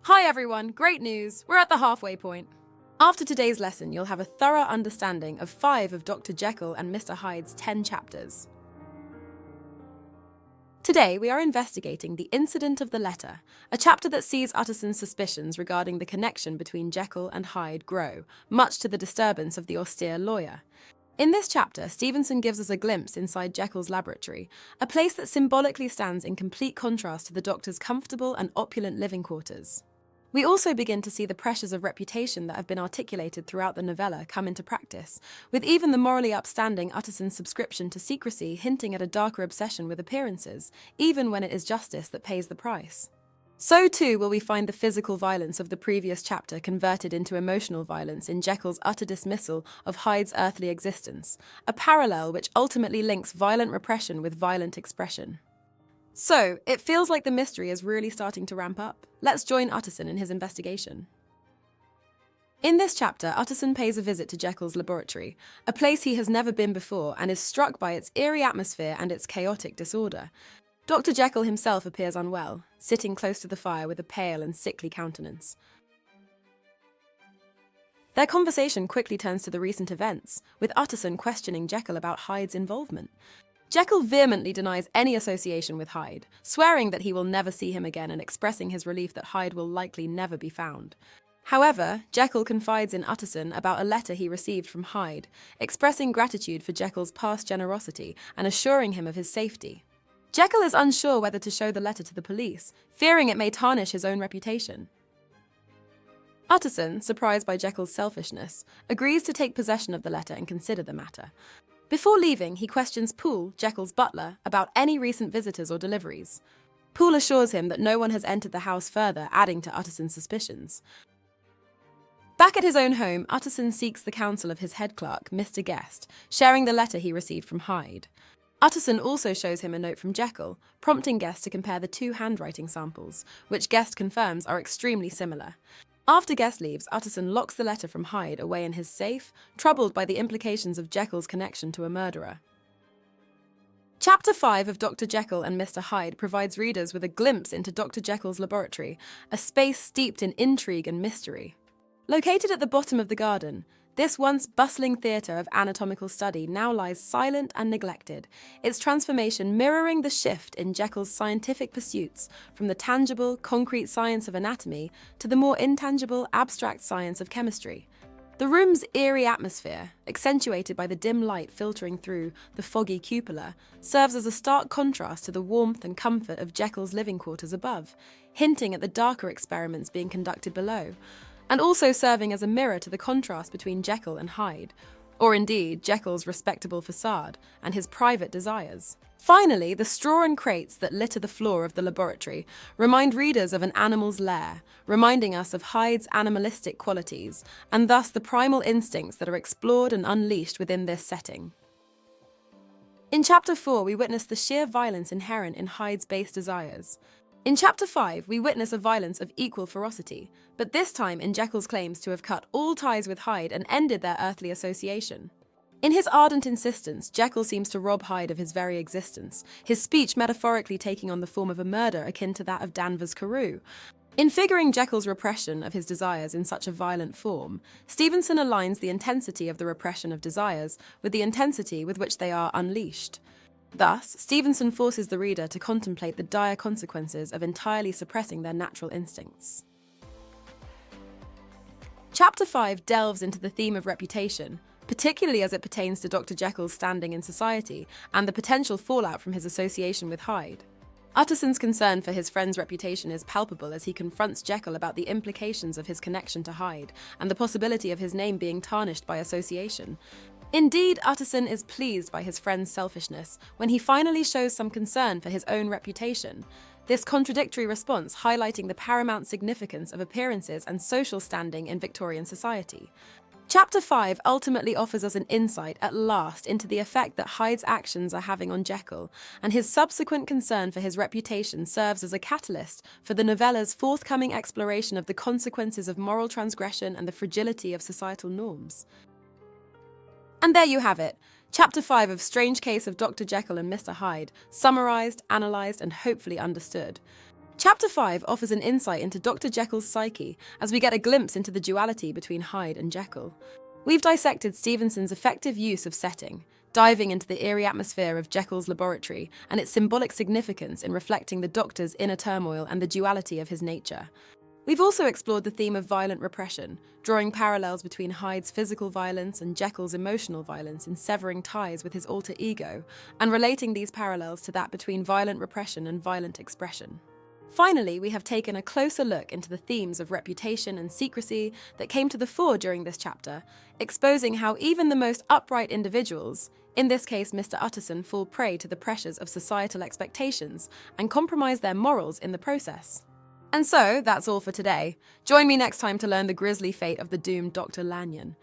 Hi everyone, great news! We're at the halfway point. After today's lesson, you'll have a thorough understanding of 5 of Dr. Jekyll and Mr. Hyde's 10 chapters. Today, we are investigating the incident of the letter, a chapter that sees Utterson's suspicions regarding the connection between Jekyll and Hyde grow, much to the disturbance of the austere lawyer. In this chapter, Stevenson gives us a glimpse inside Jekyll's laboratory, a place that symbolically stands in complete contrast to the doctor's comfortable and opulent living quarters. We also begin to see the pressures of reputation that have been articulated throughout the novella come into practice, with even the morally upstanding Utterson's subscription to secrecy hinting at a darker obsession with appearances, even when it is justice that pays the price. So too will we find the physical violence of the previous chapter converted into emotional violence in Jekyll's utter dismissal of Hyde's earthly existence, a parallel which ultimately links violent repression with violent expression. So, it feels like the mystery is really starting to ramp up. Let's join Utterson in his investigation. In this chapter, Utterson pays a visit to Jekyll's laboratory, a place he has never been before, and is struck by its eerie atmosphere and its chaotic disorder. Dr. Jekyll himself appears unwell, sitting close to the fire with a pale and sickly countenance. Their conversation quickly turns to the recent events, with Utterson questioning Jekyll about Hyde's involvement. Jekyll vehemently denies any association with Hyde, swearing that he will never see him again and expressing his relief that Hyde will likely never be found. However, Jekyll confides in Utterson about a letter he received from Hyde, expressing gratitude for Jekyll's past generosity and assuring him of his safety. Jekyll is unsure whether to show the letter to the police, fearing it may tarnish his own reputation. Utterson, surprised by Jekyll's selfishness, agrees to take possession of the letter and consider the matter. Before leaving, he questions Poole, Jekyll's butler, about any recent visitors or deliveries. Poole assures him that no one has entered the house further, adding to Utterson's suspicions. Back at his own home, Utterson seeks the counsel of his head clerk, Mr. Guest, sharing the letter he received from Hyde. Utterson also shows him a note from Jekyll, prompting Guest to compare the 2 handwriting samples, which Guest confirms are extremely similar. After Guest leaves, Utterson locks the letter from Hyde away in his safe, troubled by the implications of Jekyll's connection to a murderer. Chapter 5 of Dr. Jekyll and Mr. Hyde provides readers with a glimpse into Dr. Jekyll's laboratory, a space steeped in intrigue and mystery. Located at the bottom of the garden, this once bustling theatre of anatomical study now lies silent and neglected, its transformation mirroring the shift in Jekyll's scientific pursuits from the tangible, concrete science of anatomy to the more intangible, abstract science of chemistry. The room's eerie atmosphere, accentuated by the dim light filtering through the foggy cupola, serves as a stark contrast to the warmth and comfort of Jekyll's living quarters above, hinting at the darker experiments being conducted below, and also serving as a mirror to the contrast between Jekyll and Hyde, or indeed Jekyll's respectable facade and his private desires. Finally, the straw and crates that litter the floor of the laboratory remind readers of an animal's lair, reminding us of Hyde's animalistic qualities, and thus the primal instincts that are explored and unleashed within this setting. In Chapter 4, we witness the sheer violence inherent in Hyde's base desires. In Chapter 5, we witness a violence of equal ferocity, but this time in Jekyll's claims to have cut all ties with Hyde and ended their earthly association. In his ardent insistence, Jekyll seems to rob Hyde of his very existence, his speech metaphorically taking on the form of a murder akin to that of Danvers Carew. In figuring Jekyll's repression of his desires in such a violent form, Stevenson aligns the intensity of the repression of desires with the intensity with which they are unleashed. Thus, Stevenson forces the reader to contemplate the dire consequences of entirely suppressing their natural instincts. Chapter 5 delves into the theme of reputation, particularly as it pertains to Dr. Jekyll's standing in society and the potential fallout from his association with Hyde. Utterson's concern for his friend's reputation is palpable as he confronts Jekyll about the implications of his connection to Hyde and the possibility of his name being tarnished by association. Indeed, Utterson is pleased by his friend's selfishness when he finally shows some concern for his own reputation, this contradictory response highlighting the paramount significance of appearances and social standing in Victorian society. Chapter 5 ultimately offers us an insight at last into the effect that Hyde's actions are having on Jekyll, and his subsequent concern for his reputation serves as a catalyst for the novella's forthcoming exploration of the consequences of moral transgression and the fragility of societal norms. And there you have it, Chapter 5 of Strange Case of Dr. Jekyll and Mr. Hyde, summarized, analysed, and hopefully understood. Chapter 5 offers an insight into Dr. Jekyll's psyche as we get a glimpse into the duality between Hyde and Jekyll. We've dissected Stevenson's effective use of setting, diving into the eerie atmosphere of Jekyll's laboratory and its symbolic significance in reflecting the Doctor's inner turmoil and the duality of his nature. We've also explored the theme of violent repression, drawing parallels between Hyde's physical violence and Jekyll's emotional violence in severing ties with his alter ego, and relating these parallels to that between violent repression and violent expression. Finally, we have taken a closer look into the themes of reputation and secrecy that came to the fore during this chapter, exposing how even the most upright individuals, in this case Mr. Utterson, fall prey to the pressures of societal expectations and compromise their morals in the process. And so, that's all for today. Join me next time to learn the grisly fate of the doomed Dr. Lanyon.